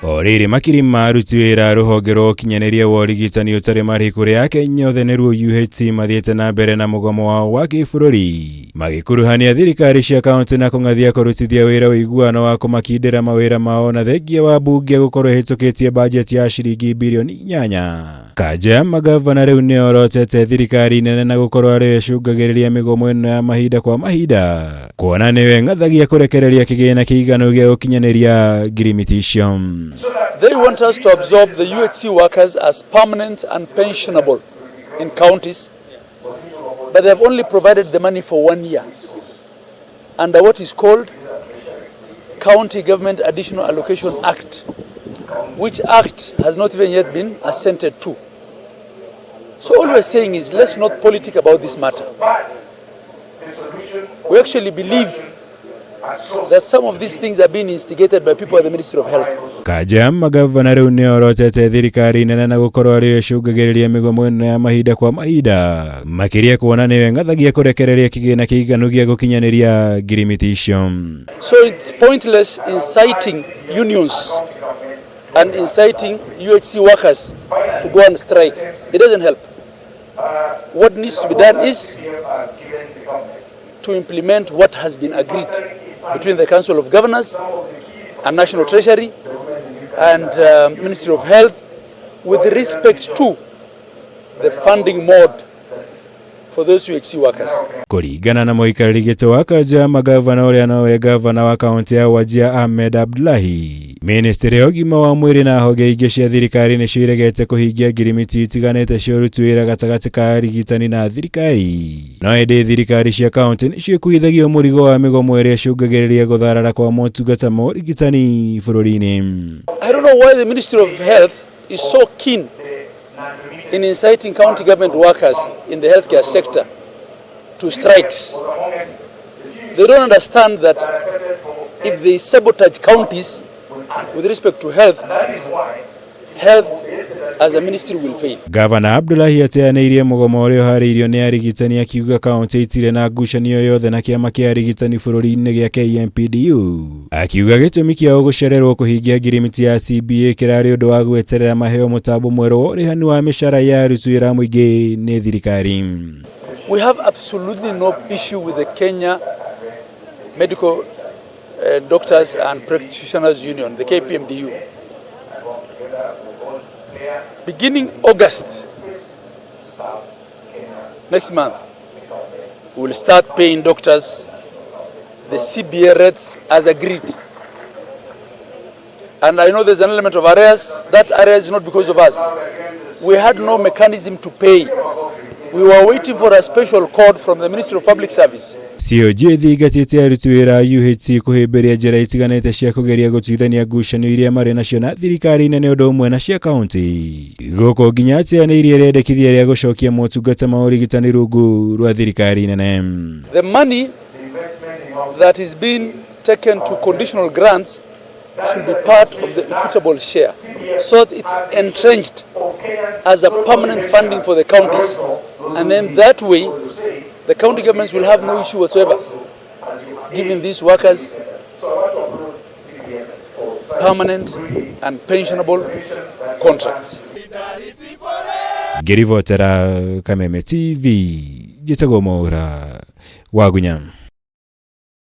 Oriri makiri maruti wira ruhonge rwa ukinyaniria wa urigitani utari mariku ria Kenya othe niruo UGITE mathiete na mbere na mugomo wao wa gibururi magikuruhania thirikari cia kaunti na kungathia kurutithia wira uiguano wa kumakindira mawira mao na thengia wa bunge gukorwo hitukitie bajeti ya shiringi bilioni 8. KANJU ya magavana riu niorotete thirikari nene na gukorwo ari icungagiriria migomo ino ya mahinda kwa mahinda kuona niwe ngathagia kurekereria kigina kiigano gia ukinyaniria ngirimiti icio. They want us to absorb the UHC workers as permanent and pensionable in counties, but they have only provided the money for 1 year under what is called County Government Additional Allocation Act, which act has not even yet been assented to. So all we're saying is let's not politic about this matter. We actually believe that some of these things are being instigated by people at the Ministry of Health. KANJU ya magavana riu niorotete thirikari nene na gukorwo ari icungagiriria migomo ino ya mahinda kwa mahinda makiria kuona niwe ngathagia kurekereria kigina kiiganu gia gukinyaniria ngirimiti icio. So it's pointless inciting unions and inciting UHC workers to go on strike. It doesn't help. What needs to be done is to implement what has been agreed between the Council of Governors and National Treasury and Ministry of Health with respect to the funding mode for those UHC workers. Kuringana na MUIKARIRI wa KANJU ya magavana uria nowe gavana wa kaunti ya Wajir AHMED ABDULLAHI, Ministry ya UGIMA wa mwiri na honge ingi cia thirikari ni ciregete kuhingia ngirimiti itiganite cia uruti wira gatagati ka arigitani na thirikari. No indi thirikari cia kaunti ni ciikuithagia murigo wa migomo iria icungagiriria gutharara kwa motungata ma urigitani bururi-ini. I don't know why the Ministry of Health is so keen in inciting county government workers in the healthcare sector to strikes. They don't understand that if they sabotage counties with respect to health as a ministry will fail. Gavana ABDULLAHI ateaneirie mugomo uria uhariirio ni arigitani akiuga kaunti itire na ngucanio yothe na kiama kia arigitani bururi-ini gia KMPDU, akiuga gitumi kiao gucererwo kuhingia ngirimiti ya CBA kirari undu wa gweterera maheo mutambo mweru wa urihani wa mishara ya aruti wira muingi ni thirikari. We have absolutely no issue with the Kenya Medical Doctors and Practitioners Union, the KPMDU. Beginning August next month, we will start paying doctors the CBA rates as agreed. And I know there's an element of arrears. That arrears is not because of us. We had no mechanism to pay. We were waiting for a special code from the Ministry of Public Service. COG thigatite aruti wira UHC kuhimbiria njira itiganite cia kugeria gutuithania ngucanio iria mari nacio na thirikari nene undu umwe na cia kaunti guko nginya ateaneirie rendekithia ria gucokia motungata ma urigitani rungu rwa thirikari nene. The money that is being taken to conditional grants should be part of the equitable share, so that it's entrenched as a permanent funding for the counties, and then that way the county governments will have no issue whatsoever giving these workers permanent and pensionable contracts. Ngirivotera Kameme TV, Jitagwo Mwaura, Wagunya.